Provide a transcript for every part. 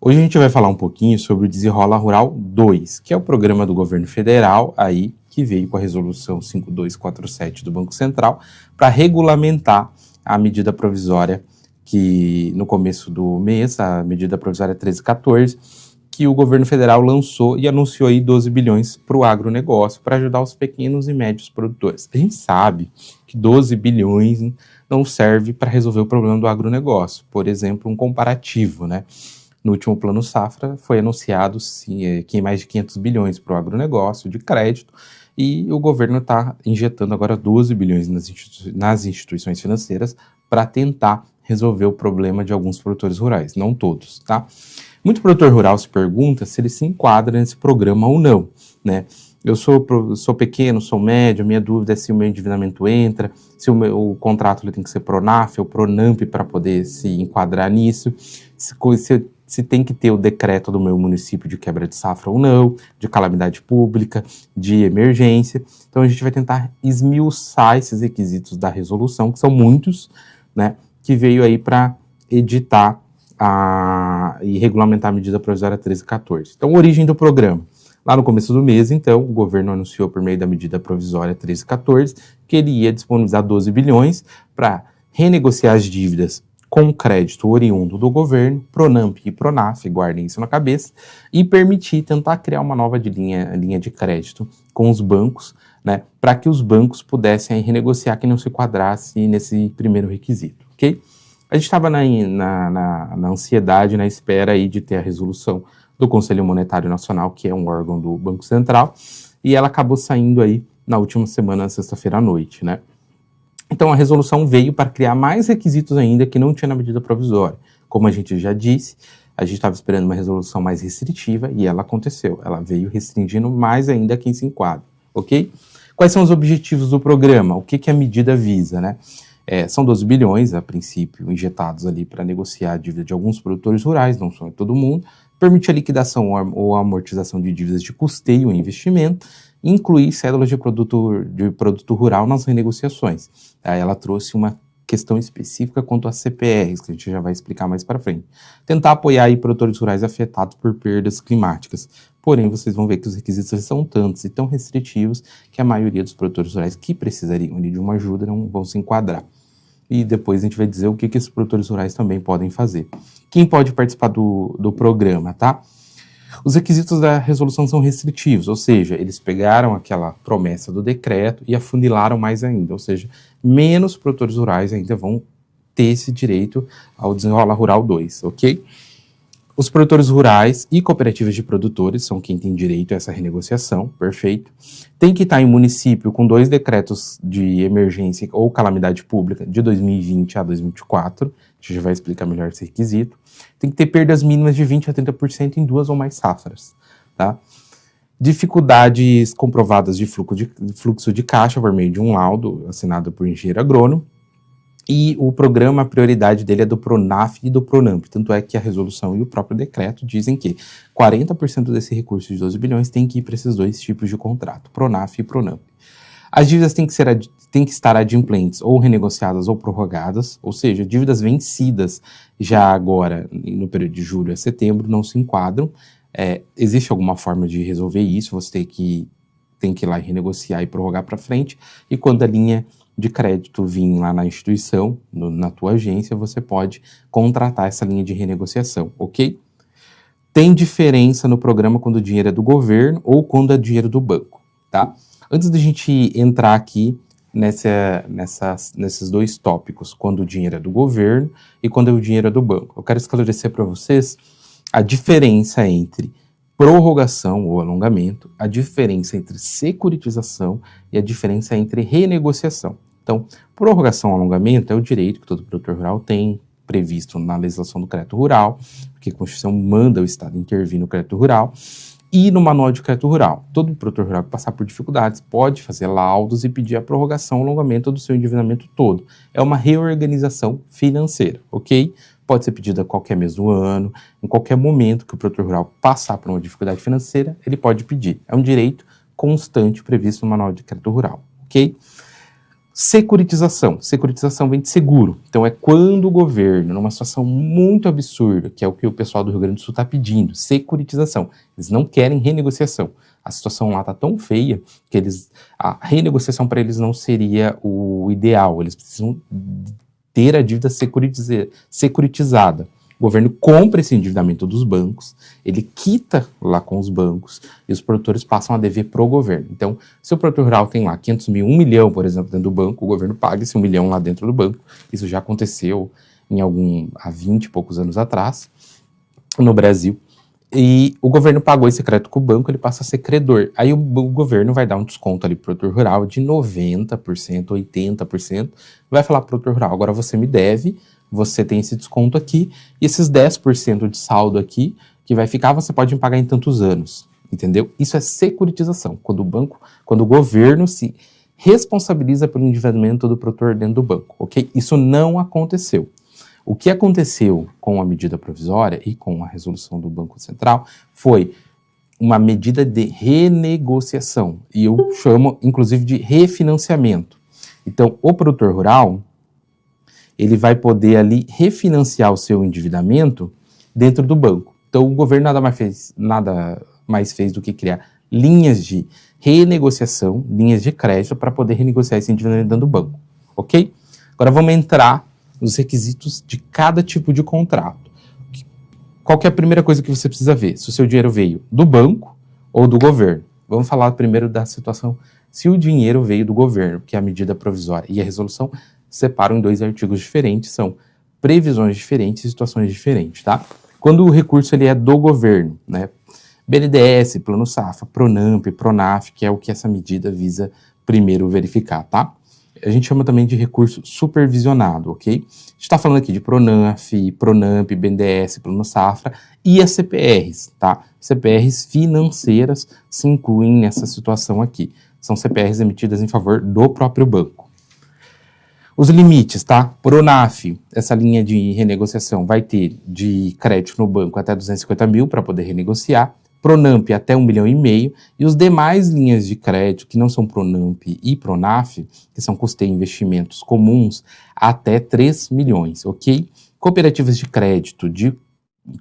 Hoje a gente vai falar um pouquinho sobre o Desenrola Rural 2, que é o programa do governo federal aí que veio com a resolução 5247 do Banco Central para regulamentar a medida provisória que no começo do mês, a medida provisória 1314, que o governo federal lançou e anunciou aí 12 bilhões para o agronegócio, para ajudar os pequenos e médios produtores. A gente sabe que 12 bilhões não serve para resolver o problema do agronegócio. Por exemplo, um comparativo, né? No último Plano Safra foi anunciado que mais de 500 bilhões para o agronegócio de crédito e o governo está injetando agora 12 bilhões nas instituições financeiras para tentar resolver o problema de alguns produtores rurais, não todos, tá? Muito produtor rural se pergunta se ele se enquadra nesse programa ou não, né? Eu sou pequeno, sou médio, minha dúvida é se o meu endividamento entra, se o contrato ele tem que ser Pronaf ou Pronamp para poder se enquadrar nisso, se tem que ter o decreto do meu município de quebra de safra ou não, de calamidade pública, de emergência. Então a gente vai tentar esmiuçar esses requisitos da resolução, que são muitos, né, que veio aí para editar e regulamentar a medida provisória 1314. Então, a origem do programa. Lá no começo do mês, então, o governo anunciou por meio da medida provisória 1314 que ele ia disponibilizar 12 bilhões para renegociar as dívidas com crédito oriundo do governo, Pronamp e Pronaf, guardem isso na cabeça, e permitir tentar criar uma nova linha de crédito com os bancos, né, para que os bancos pudessem renegociar quem não se enquadrasse nesse primeiro requisito, ok? A gente estava na ansiedade, na espera aí de ter a resolução do Conselho Monetário Nacional, que é um órgão do Banco Central, e ela acabou saindo aí na última semana, sexta-feira à noite, né? Então a resolução veio para criar mais requisitos ainda que não tinha na medida provisória. Como a gente já disse, a gente estava esperando uma resolução mais restritiva e ela aconteceu. Ela veio restringindo mais ainda quem se enquadra, ok? Quais são os objetivos do programa? O que a medida visa, né? São 12 bilhões, a princípio, injetados ali para negociar a dívida de alguns produtores rurais, não são todo mundo, permite a liquidação ou amortização de dívidas de custeio e investimento, incluir cédulas de produto rural nas renegociações. Aí ela trouxe uma questão específica quanto às CPRs, que a gente já vai explicar mais para frente. Tentar apoiar aí produtores rurais afetados por perdas climáticas. Porém, vocês vão ver que os requisitos são tantos e tão restritivos que a maioria dos produtores rurais que precisariam de uma ajuda não vão se enquadrar. E depois a gente vai dizer o que esses produtores rurais também podem fazer. Quem pode participar do programa, tá? Os requisitos da resolução são restritivos, ou seja, eles pegaram aquela promessa do decreto e afunilaram mais ainda, ou seja, menos produtores rurais ainda vão ter esse direito ao Desenrola Rural 2, ok? Os produtores rurais e cooperativas de produtores são quem tem direito a essa renegociação, perfeito. Tem que estar em município com 2 decretos de emergência ou calamidade pública de 2020 a 2024, a gente já vai explicar melhor esse requisito. Tem que ter perdas mínimas de 20% a 30% em 2 ou mais safras, tá? Dificuldades comprovadas de fluxo de caixa por meio de um laudo assinado por engenheiro agrônomo. E o programa, a prioridade dele é do Pronaf e do Pronamp. Tanto é que a resolução e o próprio decreto dizem que 40% desse recurso de 12 bilhões tem que ir para esses 2 tipos de contrato, Pronaf e Pronamp. As dívidas têm que estar adimplentes ou renegociadas ou prorrogadas, ou seja, dívidas vencidas já agora, no período de julho a setembro, não se enquadram. Existe alguma forma de resolver isso, você tem que ir lá e renegociar e prorrogar para frente, e quando a linha de crédito vir lá na instituição, na tua agência, você pode contratar essa linha de renegociação, ok? Tem diferença no programa quando o dinheiro é do governo ou quando é dinheiro do banco, tá? Antes da gente entrar aqui nesses 2 tópicos, quando o dinheiro é do governo e quando o dinheiro é do banco, eu quero esclarecer para vocês a diferença entre prorrogação ou alongamento, a diferença entre securitização e a diferença entre renegociação. Então, prorrogação ou alongamento é o direito que todo produtor rural tem previsto na legislação do crédito rural, porque a Constituição manda o Estado intervir no crédito rural, e no manual de crédito rural. Todo produtor rural que passar por dificuldades pode fazer laudos e pedir a prorrogação ou alongamento do seu endividamento todo. É uma reorganização financeira, ok? Pode ser pedido a qualquer mês do ano, em qualquer momento que o produtor rural passar por uma dificuldade financeira, ele pode pedir. É um direito constante previsto no Manual de Crédito Rural, ok? Securitização. Securitização vem de seguro. Então, é quando o governo, numa situação muito absurda, que é o que o pessoal do Rio Grande do Sul está pedindo, securitização. Eles não querem renegociação. A situação lá está tão feia que a renegociação para eles não seria o ideal. Eles precisam ter a dívida securitizada. O governo compra esse endividamento dos bancos, ele quita lá com os bancos e os produtores passam a dever para o governo. Então, se o produtor rural tem lá 500 mil, 1 milhão, por exemplo, dentro do banco, o governo paga esse 1 milhão lá dentro do banco. Isso já aconteceu há 20 e poucos anos atrás, no Brasil. E o governo pagou esse crédito com o banco, ele passa a ser credor. Aí o governo vai dar um desconto ali para o produtor rural de 90%, 80%. Vai falar para o produtor rural, agora você me deve, você tem esse desconto aqui, e esses 10% de saldo aqui, que vai ficar, você pode pagar em tantos anos, entendeu? Isso é securitização, quando o governo se responsabiliza pelo endividamento do produtor dentro do banco, ok? Isso não aconteceu. O que aconteceu com a medida provisória e com a resolução do Banco Central foi uma medida de renegociação, e eu chamo, inclusive, de refinanciamento. Então, o produtor rural, ele vai poder ali refinanciar o seu endividamento dentro do banco. Então, o governo nada mais fez do que criar linhas de renegociação, linhas de crédito para poder renegociar esse endividamento dentro do banco, ok? Agora vamos entrar nos requisitos de cada tipo de contrato. Qual que é a primeira coisa que você precisa ver? Se o seu dinheiro veio do banco ou do governo. Vamos falar primeiro da situação se o dinheiro veio do governo, que é a medida provisória e a resolução separam em 2 artigos diferentes, são previsões diferentes e situações diferentes, tá? Quando o recurso ele é do governo, né? BNDES, Plano Safra, Pronamp, Pronaf, que é o que essa medida visa primeiro verificar, tá? A gente chama também de recurso supervisionado, ok? A gente está falando aqui de Pronaf, Pronamp, BNDES, Plano Safra e as CPRs, tá? CPRs financeiras se incluem nessa situação aqui. São CPRs emitidas em favor do próprio banco. Os limites, tá? Pronaf, essa linha de renegociação vai ter de crédito no banco até 250 mil para poder renegociar. Pronamp até 1,5 milhão. E os demais linhas de crédito, que não são Pronamp e Pronaf, que são custeio e investimentos comuns, até 3 milhões, ok? Cooperativas de crédito,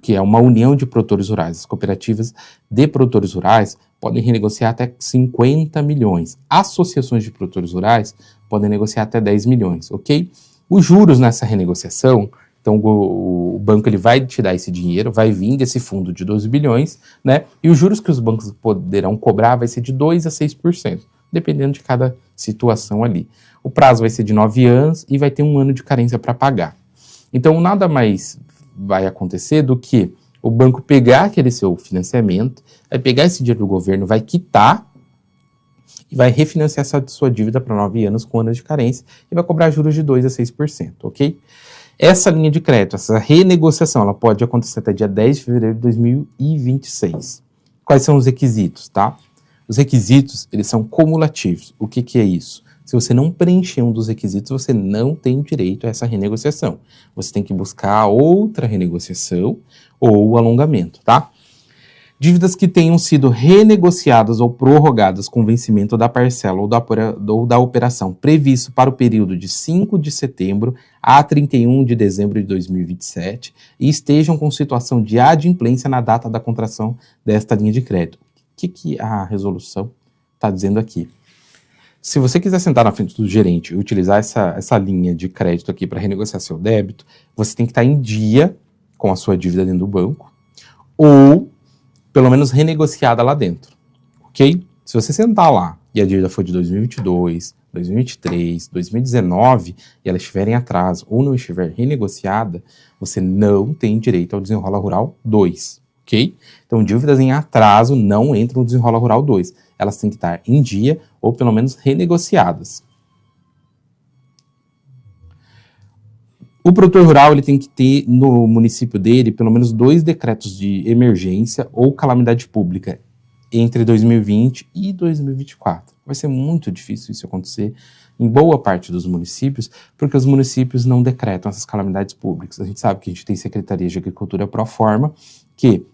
que é uma união de produtores rurais. As cooperativas de produtores rurais podem renegociar até 50 milhões. Associações de produtores rurais podem negociar até 10 milhões, ok? Os juros nessa renegociação, então o banco ele vai te dar esse dinheiro, vai vir desse fundo de 12 bilhões, né? E os juros que os bancos poderão cobrar vai ser de 2% a 6%, dependendo de cada situação ali. O prazo vai ser de 9 anos e vai ter 1 ano de carência para pagar. Então nada mais vai acontecer do que o banco pegar aquele seu financiamento, vai pegar esse dinheiro do governo, vai quitar e vai refinanciar essa sua dívida para 9 anos com anos de carência e vai cobrar juros de 2% a 6%, ok? Essa linha de crédito, essa renegociação, ela pode acontecer até dia 10 de fevereiro de 2026. Quais são os requisitos, tá? Os requisitos, eles são cumulativos. O que é isso? Se você não preencher um dos requisitos, você não tem direito a essa renegociação. Você tem que buscar outra renegociação ou o alongamento, tá? Dívidas que tenham sido renegociadas ou prorrogadas com vencimento da parcela ou da operação previsto para o período de 5 de setembro a 31 de dezembro de 2027 e estejam com situação de adimplência na data da contração desta linha de crédito. O que a resolução está dizendo aqui? Se você quiser sentar na frente do gerente e utilizar essa linha de crédito aqui para renegociar seu débito, você tem que estar em dia com a sua dívida dentro do banco ou pelo menos renegociada lá dentro, ok? Se você sentar lá e a dívida for de 2022, 2023, 2019 e ela estiver em atraso ou não estiver renegociada, você não tem direito ao Desenrola Rural 2, ok? Então, dívidas em atraso não entram no Desenrola Rural 2. Elas têm que estar em dia ou pelo menos renegociadas. O produtor rural ele tem que ter no município dele pelo menos 2 decretos de emergência ou calamidade pública entre 2020 e 2024. Vai ser muito difícil isso acontecer em boa parte dos municípios, porque os municípios não decretam essas calamidades públicas. A gente sabe que a gente tem secretarias de agricultura pro forma que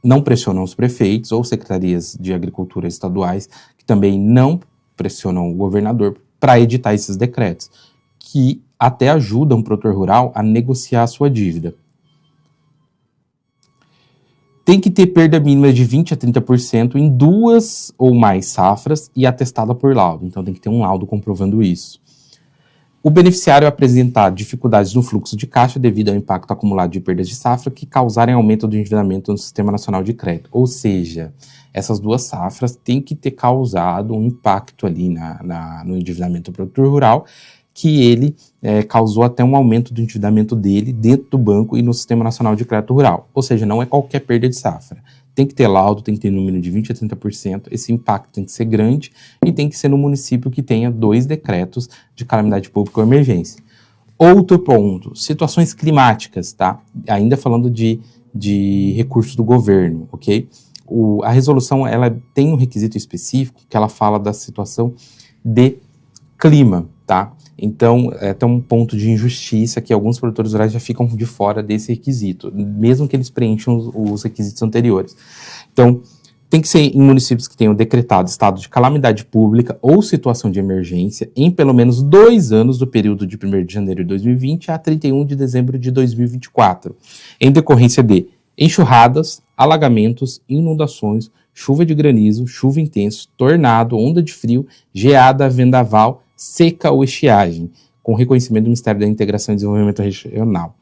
não pressionam os prefeitos ou secretarias de agricultura estaduais que também não pressionam o governador para editar esses decretos, que até ajudam o produtor rural a negociar a sua dívida. Tem que ter perda mínima de 20% a 30% em 2 ou mais safras e atestada por laudo. Então tem que ter um laudo comprovando isso. O beneficiário apresentar dificuldades no fluxo de caixa devido ao impacto acumulado de perdas de safra que causarem aumento do endividamento no Sistema Nacional de Crédito. Ou seja, essas 2 safras têm que ter causado um impacto ali no endividamento do produtor rural, que ele causou até um aumento do endividamento dele dentro do banco e no Sistema Nacional de Crédito Rural. Ou seja, não é qualquer perda de safra. Tem que ter laudo, tem que ter número de 20% a 30%, esse impacto tem que ser grande e tem que ser no município que tenha 2 decretos de calamidade pública ou emergência. Outro ponto, situações climáticas, tá? Ainda falando de recursos do governo, ok? A resolução, ela tem um requisito específico que ela fala da situação de clima, tá? Então, tem um ponto de injustiça que alguns produtores rurais já ficam de fora desse requisito, mesmo que eles preencham os requisitos anteriores. Então, tem que ser em municípios que tenham decretado estado de calamidade pública ou situação de emergência em pelo menos 2 anos do período de 1º de janeiro de 2020 a 31 de dezembro de 2024, em decorrência de enxurradas, alagamentos, inundações, chuva de granizo, chuva intensa, tornado, onda de frio, geada, vendaval, seca ou estiagem, com reconhecimento do Ministério da Integração e Desenvolvimento Regional.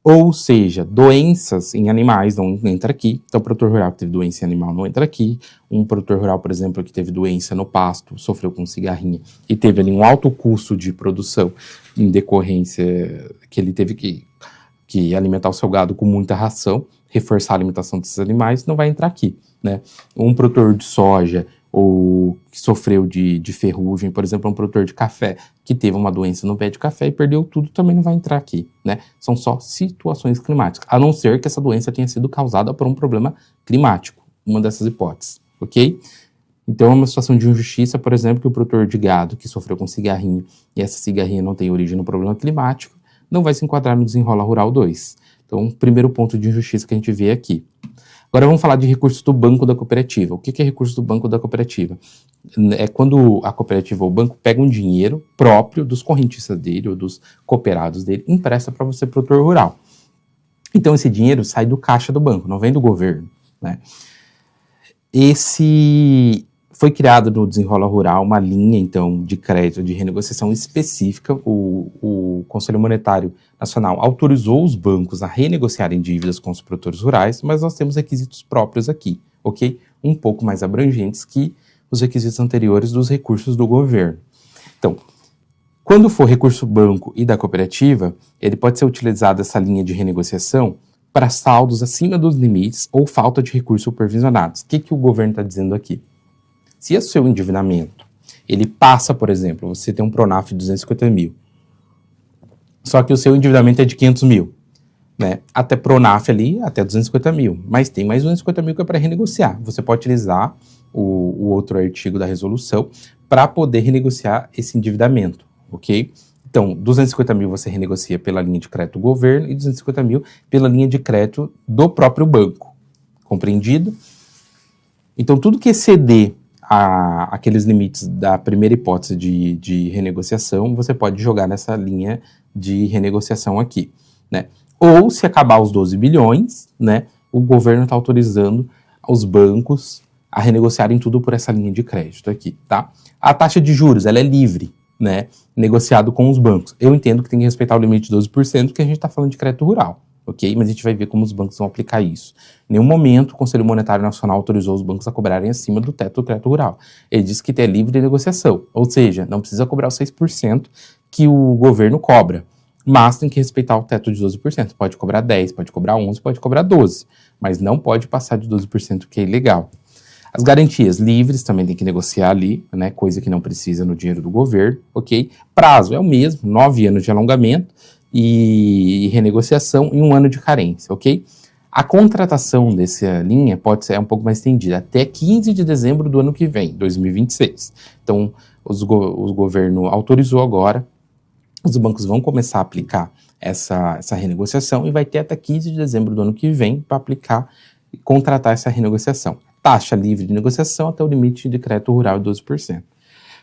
Ou seja, doenças em animais não entra aqui. Então, o produtor rural que teve doença em animal não entra aqui. Um produtor rural, por exemplo, que teve doença no pasto, sofreu com cigarrinha e teve ali um alto custo de produção em decorrência que ele teve que alimentar o seu gado com muita ração, reforçar a alimentação desses animais, não vai entrar aqui, né? Um produtor de soja ou que sofreu de ferrugem, por exemplo, um produtor de café que teve uma doença no pé de café e perdeu tudo, também não vai entrar aqui, né? São só situações climáticas, a não ser que essa doença tenha sido causada por um problema climático, uma dessas hipóteses, ok? Então é uma situação de injustiça, por exemplo, que o produtor de gado que sofreu com cigarrinha e essa cigarrinha não tem origem no problema climático, não vai se enquadrar no Desenrola Rural 2. Então, primeiro ponto de injustiça que a gente vê aqui. Agora vamos falar de recursos do banco da cooperativa. O que é recurso do banco da cooperativa? É quando a cooperativa ou o banco pega um dinheiro próprio dos correntistas dele ou dos cooperados dele e empresta para você, produtor rural. Então esse dinheiro sai do caixa do banco, não vem do governo, né? Foi criado no Desenrola Rural uma linha, então, de crédito de renegociação específica. O Conselho Monetário Nacional autorizou os bancos a renegociarem dívidas com os produtores rurais, mas nós temos requisitos próprios aqui, ok? Um pouco mais abrangentes que os requisitos anteriores dos recursos do governo. Então, quando for recurso do banco e da cooperativa, ele pode ser utilizado essa linha de renegociação para saldos acima dos limites ou falta de recursos supervisionados. O que o governo está dizendo aqui? Se o seu endividamento, ele passa, por exemplo, você tem um Pronaf de 250 mil, só que o seu endividamento é de 500 mil, né? Até Pronaf ali, até 250 mil, mas tem mais 250 mil que é para renegociar. Você pode utilizar o outro artigo da resolução para poder renegociar esse endividamento, ok? Então, 250 mil você renegocia pela linha de crédito do governo e 250 mil pela linha de crédito do próprio banco, compreendido? Então, tudo que exceder aqueles limites da primeira hipótese de renegociação, você pode jogar nessa linha de renegociação aqui, né? Ou se acabar os 12 bilhões, né, o governo está autorizando os bancos a renegociarem tudo por essa linha de crédito aqui, tá? A taxa de juros, ela é livre, né, negociado com os bancos. Eu entendo que tem que respeitar o limite de 12%, porque a gente está falando de crédito rural, ok? Mas a gente vai ver como os bancos vão aplicar isso. Em nenhum momento o Conselho Monetário Nacional autorizou os bancos a cobrarem acima do teto do crédito rural. Ele disse que é livre de negociação, ou seja, não precisa cobrar os 6% que o governo cobra, mas tem que respeitar o teto de 12%. Pode cobrar 10%, pode cobrar 11%, pode cobrar 12%, mas não pode passar de 12%, que é ilegal. As garantias livres também tem que negociar ali, né, coisa que não precisa no dinheiro do governo, ok? Prazo é o mesmo, 9 anos de alongamento e renegociação e 1 ano de carência, ok? A contratação dessa linha pode ser um pouco mais estendida, até 15 de dezembro do ano que vem, 2026. Então, o governo autorizou agora, os bancos vão começar a aplicar essa renegociação e vai ter até 15 de dezembro do ano que vem para aplicar e contratar essa renegociação. Taxa livre de negociação até o limite de crédito rural de 12%.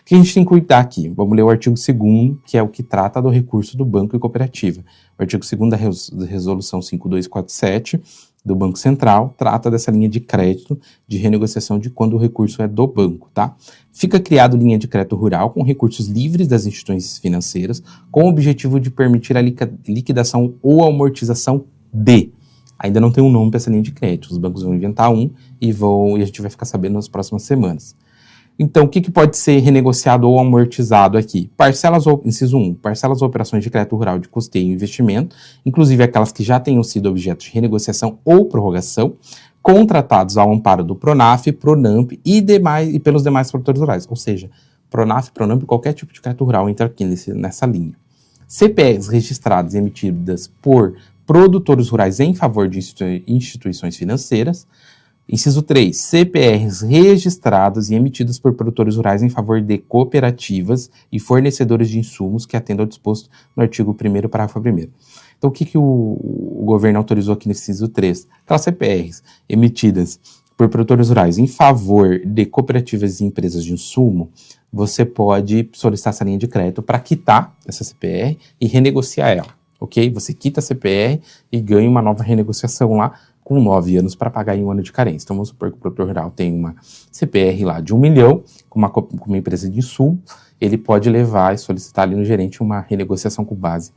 que a gente tem que cuidar aqui? Vamos ler o artigo 2º, que é o que trata do recurso do banco e cooperativa. O artigo 2º da resolução 5247 do Banco Central trata dessa linha de crédito de renegociação de quando o recurso é do banco, tá? Fica criado linha de crédito rural com recursos livres das instituições financeiras, com o objetivo de permitir a liquidação ou amortização de. Ainda não tem um nome para essa linha de crédito. Os bancos vão inventar um e a gente vai ficar sabendo nas próximas semanas. Então, o que pode ser renegociado ou amortizado aqui? Inciso 1, parcelas ou operações de crédito rural de custeio e investimento, inclusive aquelas que já tenham sido objeto de renegociação ou prorrogação, contratados ao amparo do PRONAF, PRONAMP e pelos demais produtores rurais. Ou seja, PRONAF, PRONAMP, qualquer tipo de crédito rural entra aqui nessa linha. CPRs registradas e emitidas por produtores rurais em favor de instituições financeiras. Inciso 3, CPRs registradas e emitidas por produtores rurais em favor de cooperativas e fornecedores de insumos que atendam ao disposto no artigo 1º, parágrafo 1º. Então, o que o governo autorizou aqui no inciso 3? Aquelas CPRs emitidas por produtores rurais em favor de cooperativas e empresas de insumo, você pode solicitar essa linha de crédito para quitar essa CPR e renegociar ela, ok? Você quita a CPR e ganha uma nova renegociação lá, com 9 anos para pagar em um ano de carência. Então, vamos supor que o produtor rural tem uma CPR lá de 1 milhão, com uma empresa de insumo, ele pode levar e solicitar ali no gerente uma renegociação com base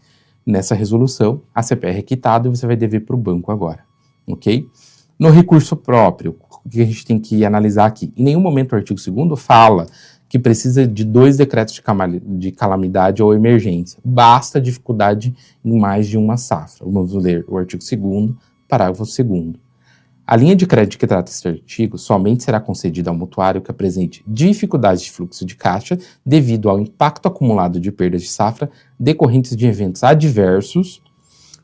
nessa resolução, a CPR é quitada e você vai dever para o banco agora, ok? No recurso próprio, o que a gente tem que analisar aqui? Em nenhum momento o artigo 2º fala que precisa de 2 decretos de calamidade ou emergência. Basta dificuldade em mais de uma safra. Vamos ler o artigo 2º, parágrafo 2º. A linha de crédito que trata este artigo somente será concedida ao mutuário que apresente dificuldades de fluxo de caixa devido ao impacto acumulado de perdas de safra decorrentes de eventos adversos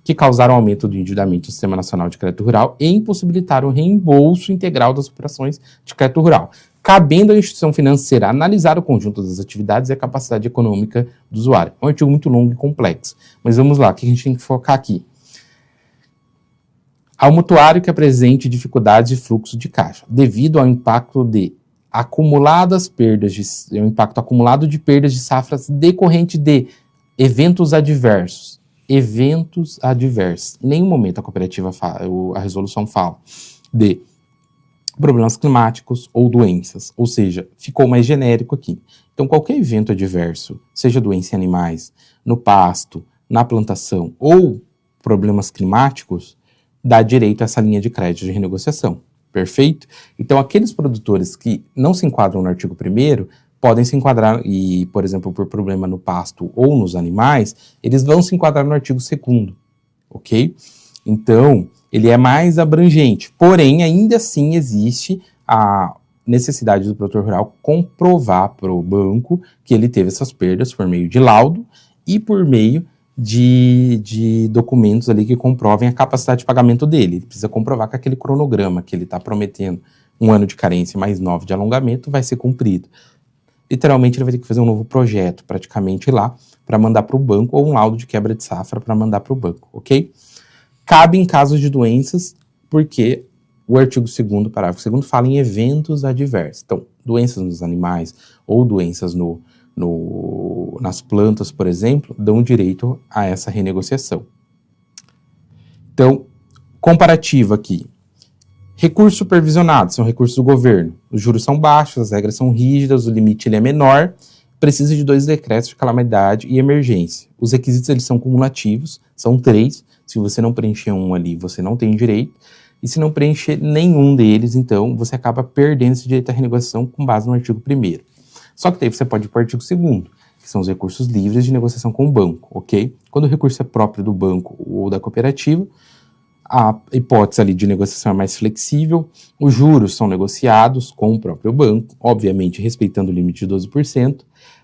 que causaram aumento do endividamento do Sistema Nacional de Crédito Rural e impossibilitaram o reembolso integral das operações de crédito rural, cabendo à instituição financeira analisar o conjunto das atividades e a capacidade econômica do usuário. É um artigo muito longo e complexo, mas vamos lá, o que a gente tem que focar aqui? Ao mutuário que apresente dificuldades de fluxo de caixa, devido ao impacto acumulado de perdas de safras decorrente de eventos adversos. Eventos adversos. Em nenhum momento a resolução fala de problemas climáticos ou doenças, ou seja, ficou mais genérico aqui. Então, qualquer evento adverso, seja doença em animais, no pasto, na plantação ou problemas climáticos, dá direito a essa linha de crédito de renegociação, perfeito? Então, aqueles produtores que não se enquadram no artigo 1º podem se enquadrar, e, por exemplo, por problema no pasto ou nos animais, eles vão se enquadrar no artigo 2º, ok? Então, ele é mais abrangente, porém, ainda assim existe a necessidade do produtor rural comprovar para o banco que ele teve essas perdas por meio de laudo e por meio de documentos ali que comprovem a capacidade de pagamento dele. Ele precisa comprovar que aquele cronograma que ele está prometendo, 1 ano de carência mais 9 de alongamento, vai ser cumprido. Literalmente, ele vai ter que fazer um novo projeto, praticamente lá, para mandar para o banco, ou um laudo de quebra de safra para mandar para o banco, ok? Cabe em casos de doenças, porque o artigo 2º, parágrafo 2º, fala em eventos adversos. Então, doenças nos animais ou doenças nas plantas, por exemplo, dão direito a essa renegociação. Então, comparativo aqui. Recursos supervisionados são recursos do governo. Os juros são baixos, as regras são rígidas, o limite ele é menor, precisa de 2 decretos de calamidade e emergência. Os requisitos eles são cumulativos, são 3. Se você não preencher um ali, você não tem direito. E se não preencher nenhum deles, então, você acaba perdendo esse direito à renegociação com base no artigo 1º. Só que daí você pode ir para o artigo 2º, que são os recursos livres de negociação com o banco, ok? Quando o recurso é próprio do banco ou da cooperativa, a hipótese ali de negociação é mais flexível, os juros são negociados com o próprio banco, obviamente respeitando o limite de 12%,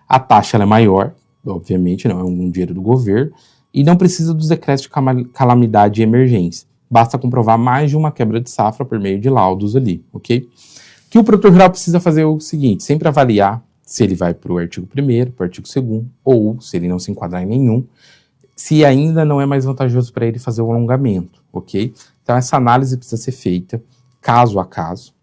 a taxa ela é maior, obviamente, não é um dinheiro do governo, e não precisa dos decretos de calamidade e emergência. Basta comprovar mais de uma quebra de safra por meio de laudos ali, ok? O que o produtor rural precisa fazer é o seguinte, sempre avaliar se ele vai para o artigo 1º, para o artigo 2º, ou se ele não se enquadrar em nenhum, se ainda não é mais vantajoso para ele fazer o alongamento, ok? Então, essa análise precisa ser feita caso a caso,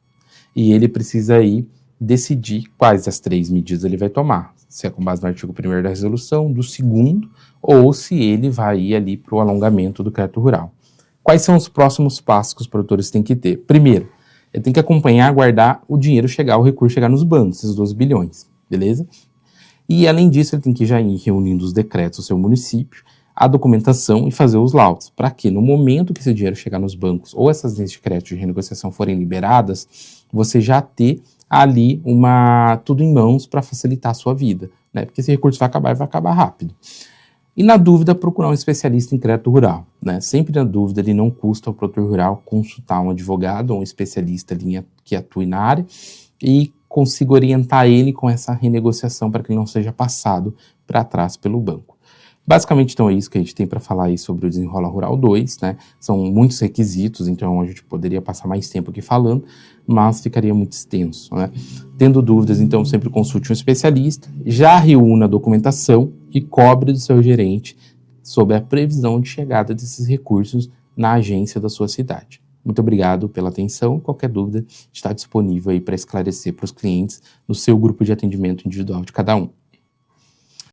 e ele precisa aí decidir quais das 3 medidas ele vai tomar. Se é com base no artigo 1º da resolução, do 2º, ou se ele vai ir ali para o alongamento do crédito rural. Quais são os próximos passos que os produtores têm que ter? Primeiro, ele tem que acompanhar, aguardar o dinheiro chegar, o recurso chegar nos bancos, esses 12 bilhões, beleza? E, além disso, ele tem que já ir reunindo os decretos do seu município, a documentação e fazer os laudos, para que no momento que esse dinheiro chegar nos bancos ou essas linhas de crédito de renegociação forem liberadas, você já ter ali tudo em mãos para facilitar a sua vida, né? Porque esse recurso vai acabar e vai acabar rápido. E na dúvida, procurar um especialista em crédito rural, né? Sempre na dúvida, ele não custa ao produtor rural consultar um advogado ou um especialista ali que atue na área e consiga orientar ele com essa renegociação para que ele não seja passado para trás pelo banco. Basicamente, então, é isso que a gente tem para falar aí sobre o Desenrola Rural 2, né? São muitos requisitos, então a gente poderia passar mais tempo aqui falando, mas ficaria muito extenso, né? Tendo dúvidas, então, sempre consulte um especialista, já reúna a documentação e cobre do seu gerente sobre a previsão de chegada desses recursos na agência da sua cidade. Muito obrigado pela atenção. Qualquer dúvida está disponível aí para esclarecer para os clientes no seu grupo de atendimento individual de cada um.